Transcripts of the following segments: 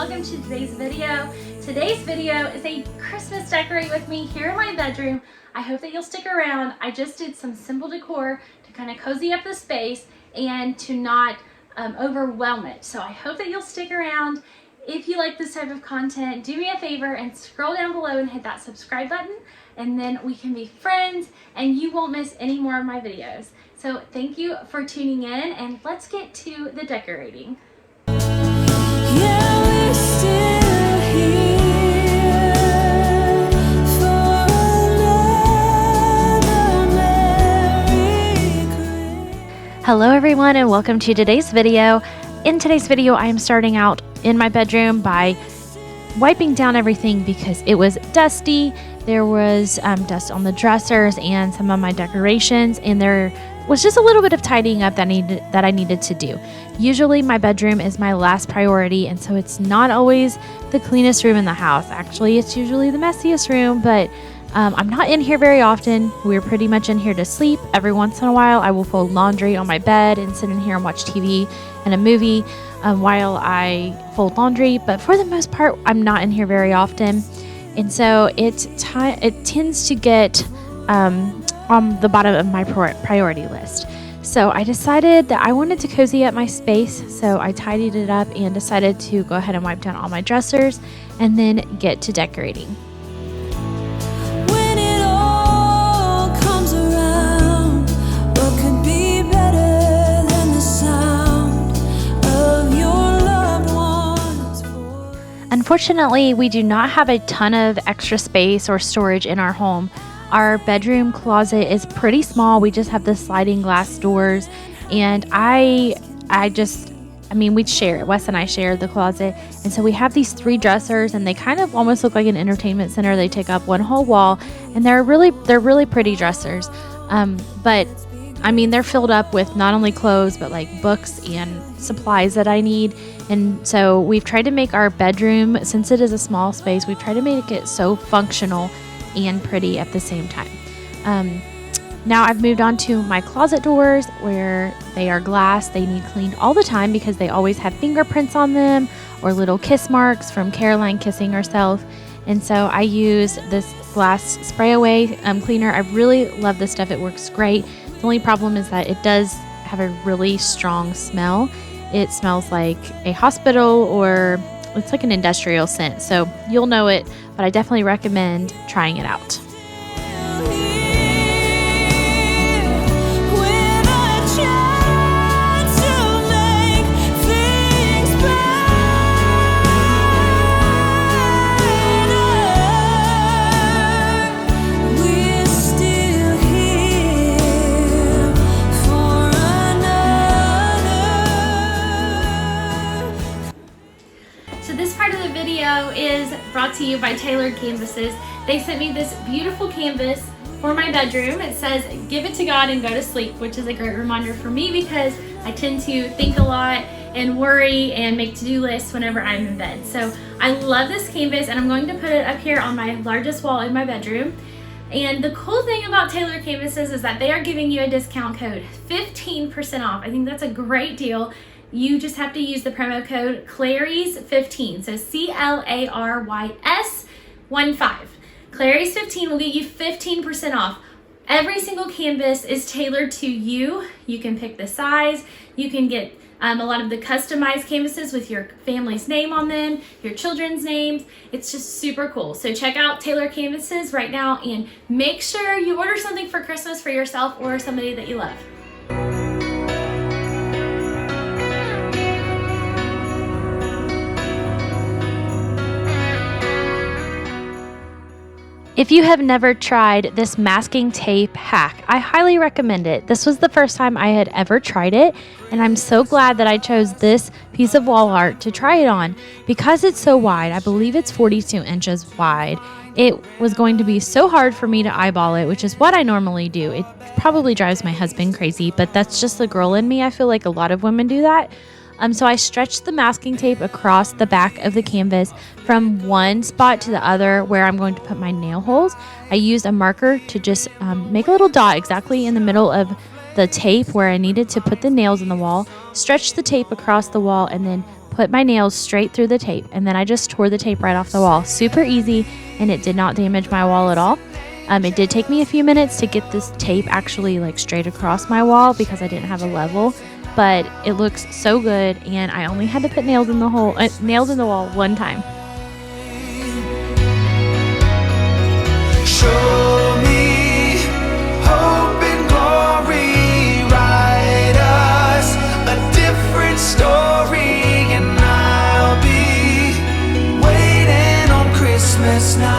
welcome to today's video. Today's video is a Christmas decorate with me here in my bedroom. I hope that you'll stick around. I just did some simple decor to kind of cozy up the space and to not overwhelm it. So I hope that you'll stick around. If you like this type of content, do me a favor and scroll down below and hit that subscribe button, and then we can be friends and you won't miss any more of my videos. So thank you for tuning in, and let's get to the decorating. Hello everyone, and welcome to today's video. In today's video, I am starting out in my bedroom by wiping down everything because it was dusty. There was dust on the dressers and some of my decorations, and there was just a little bit of tidying up that I needed to do. Usually my bedroom is my last priority, and so it's not always the cleanest room in the house. Actually, it's usually the messiest room, but I'm not in here very often. We're pretty much in here to sleep. Every once in a while, I will fold laundry on my bed and sit in here and watch TV and a movie while I fold laundry. But for the most part, I'm not in here very often. And so it tends to get on the bottom of my priority list. So I decided that I wanted to cozy up my space. So I tidied it up and decided to go ahead and wipe down all my dressers and then get to decorating. Unfortunately, we do not have a ton of extra space or storage in our home. Our bedroom closet is pretty small. We just have the sliding glass doors, and we share it. Wes and I share the closet, and so we have these 3 dressers, and they kind of almost look like an entertainment center. They take up one whole wall, and they're really pretty dressers. But I mean, they're filled up with not only clothes, but like books and supplies that I need. And so we've tried to make our bedroom, since it is a small space, we've tried to make it so functional and pretty at the same time. Now I've moved on to my closet doors, where they are glass. They need cleaned all the time because they always have fingerprints on them or little kiss marks from Caroline kissing herself. And so I use this glass spray away cleaner. I really love this stuff. It works great. The only problem is that it does have a really strong smell. It smells like a hospital, or it's like an industrial scent. So you'll know it, but I definitely recommend trying it out. Is brought to you by Tailored Canvases. They sent me this beautiful canvas for my bedroom. It says, "Give it to God and go to sleep," which is a great reminder for me because I tend to think a lot and worry and make to-do lists whenever I'm in bed. So I love this canvas, and I'm going to put it up here on my largest wall in my bedroom. And the cool thing about Tailored Canvases is that they are giving you a discount code, 15% off. I think that's a great deal. You just have to use the promo code Clarice15. So CLARYS15. Clarice15 will get you 15% off. Every single canvas is tailored to you. You can pick the size. You can get a lot of the customized canvases with your family's name on them, your children's names. It's just super cool. So check out Tailored Canvases right now and make sure you order something for Christmas for yourself or somebody that you love. If you have never tried this masking tape hack, I highly recommend it. This was the first time I had ever tried it, and I'm so glad that I chose this piece of wall art to try it on. Because it's so wide, I believe it's 42 inches wide, it was going to be so hard for me to eyeball it, which is what I normally do. It probably drives my husband crazy, but that's just the girl in me. I feel like a lot of women do that. So I stretched the masking tape across the back of the canvas from one spot to the other where I'm going to put my nail holes. I used a marker to just make a little dot exactly in the middle of the tape where I needed to put the nails in the wall, stretched the tape across the wall, and then put my nails straight through the tape, and then I just tore the tape right off the wall. Super easy, and it did not damage my wall at all. It did take me a few minutes to get this tape actually like straight across my wall because I didn't have a level, but it looks so good, and I only had to put nails in the wall one time. Show me hope and glory, write us a different story, and I'll be waiting on Christmas night.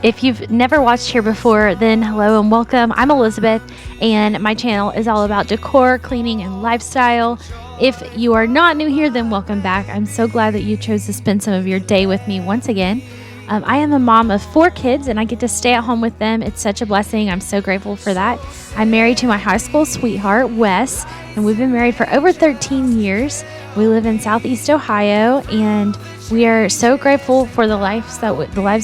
If you've never watched here before, then hello and welcome. I'm Elizabeth, and my channel is all about decor, cleaning, and lifestyle. If you are not new here, then welcome back. I'm so glad that you chose to spend some of your day with me once again. I am a mom of 4 kids, and I get to stay at home with them. It's such a blessing. I'm so grateful for that. I'm married to my high school sweetheart, Wes, and we've been married for over 13 years. We live in Southeast Ohio, and we are so grateful for the lives that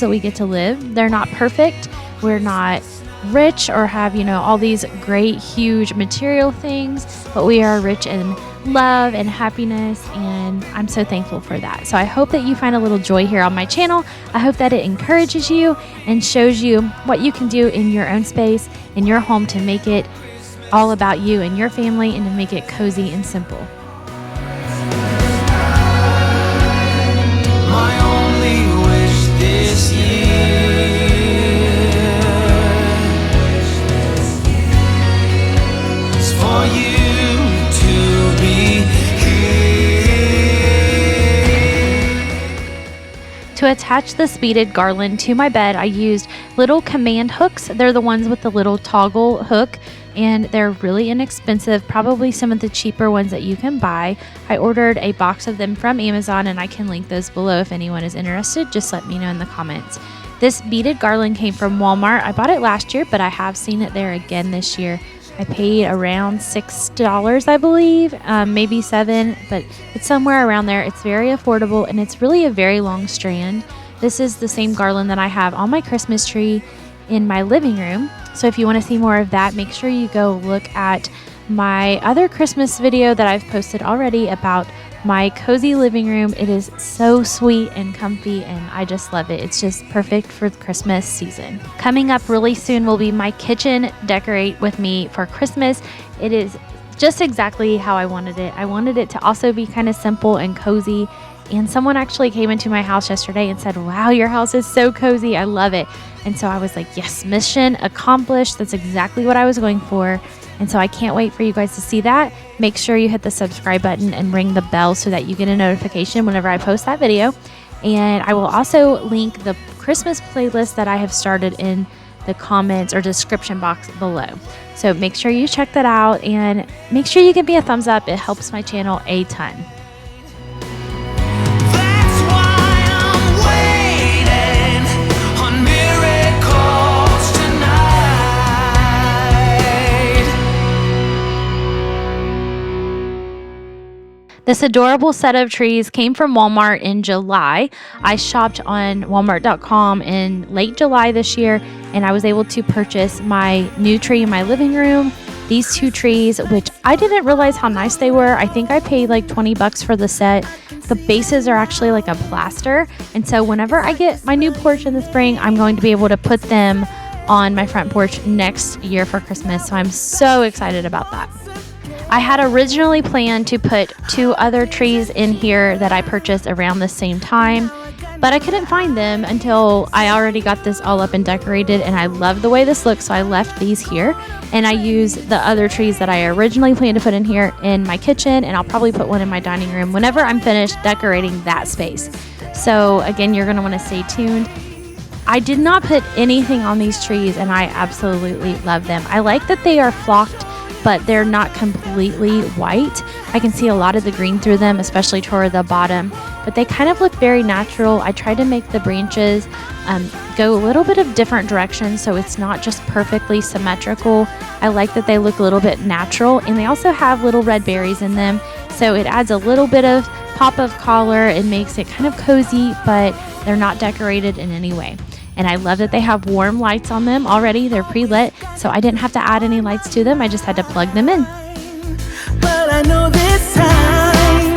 we get to live. They're not perfect. We're not rich or have, all these great, huge material things, but we are rich in love and happiness, and I'm so thankful for that. So I hope that you find a little joy here on my channel. I hope that it encourages you and shows you what you can do in your own space, in your home, to make it all about you and your family, and to make it cozy and simple. My only wish this year is for you to be here. To attach this beaded garland to my bed, I used little command hooks. They're the ones with the little toggle hook, and they're really inexpensive, probably some of the cheaper ones that you can buy. I ordered a box of them from Amazon, and I can link those below if anyone is interested. Just let me know in the comments. This beaded garland came from Walmart. I bought it last year, but I have seen it there again this year. I paid around $6, I believe, maybe $7, but it's somewhere around there. It's very affordable, and it's really a very long strand. This is the same garland that I have on my Christmas tree in my living room. So if you want to see more of that, make sure you go look at my other Christmas video that I've posted already about my cozy living room. It is so sweet and comfy, and I just love it. It's just perfect for the Christmas season. Coming up really soon will be my kitchen decorate with me for Christmas. It is just exactly how I wanted it. I wanted it to also be kind of simple and cozy. And someone actually came into my house yesterday and said, "Wow, your house is so cozy. I love it." And so I was like, yes, mission accomplished. That's exactly what I was going for. And so I can't wait for you guys to see that. Make sure you hit the subscribe button and ring the bell so that you get a notification whenever I post that video. And I will also link the Christmas playlist that I have started in the comments or description box below. So make sure you check that out, and make sure you give me a thumbs up. It helps my channel a ton. That's why I'm waiting on miracles tonight. This adorable set of trees came from Walmart in July. I shopped on Walmart.com in late July this year, and I was able to purchase my new tree in my living room. These 2 trees, which I didn't realize how nice they were. I think I paid like $20 for the set. The bases are actually like a plaster, and so whenever I get my new porch in the spring, I'm going to be able to put them on my front porch next year for Christmas. So I'm so excited about that. I had originally planned to put 2 other trees in here that I purchased around the same time, but I couldn't find them until I already got this all up and decorated, and I love the way this looks, so I left these here, and I used the other trees that I originally planned to put in here in my kitchen, and I'll probably put one in my dining room whenever I'm finished decorating that space. So again, you're going to want to stay tuned. I did not put anything on these trees, and I absolutely love them. I like that they are flocked, but they're not completely white. I can see a lot of the green through them, especially toward the bottom, but they kind of look very natural. I tried to make the branches go a little bit of different directions, so it's not just perfectly symmetrical. I like that they look a little bit natural, and they also have little red berries in them, so it adds a little bit of pop of color. It makes it kind of cozy, but they're not decorated in any way. And I love that they have warm lights on them already. They're pre-lit, so I didn't have to add any lights to them. I just had to plug them in. But I know this time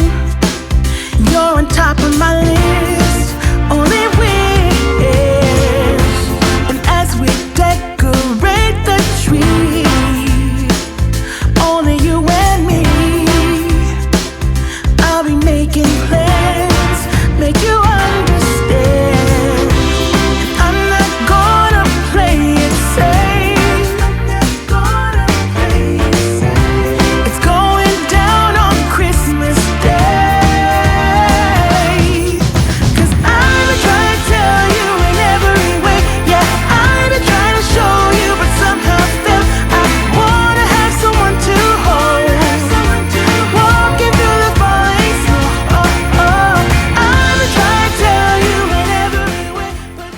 you're on top of my list. Only wish. And as we decorate the tree, only you and me, I'll be making plans, make you understand. I'm not gonna play it safe. It's going down on Christmas Day. 'Cause I've been trying to tell you in every way. Yeah, I've been trying to show you, but somehow failed. I wanna have someone to hold, walking through the falling snow. I've been trying to tell you in every way, but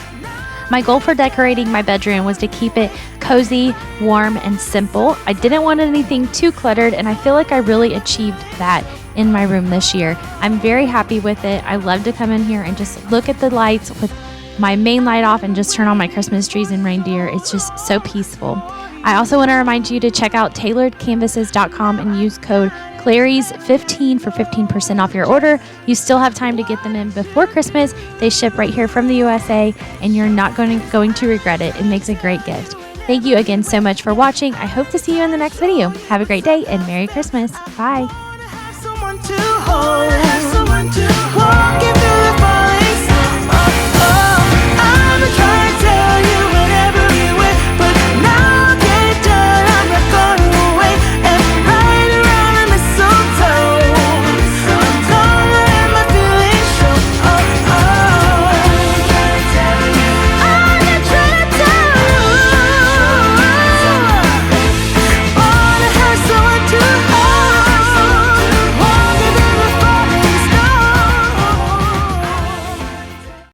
My goal for decorating my bedroom was to keep it cozy, warm, and simple. I didn't want anything too cluttered, and I feel like I really achieved that in my room this year. I'm very happy with it. I love to come in here and just look at the lights with my main light off and just turn on my Christmas trees and reindeer. It's just so peaceful. I also want to remind you to check out tailoredcanvases.com and use code Clary's15 for 15% off your order. You still have time to get them in before Christmas. They ship right here from the USA, and you're not going to regret it. It makes a great gift. Thank you again so much for watching. I hope to see you in the next video. Have a great day and Merry Christmas. Bye. someone to hold, walking through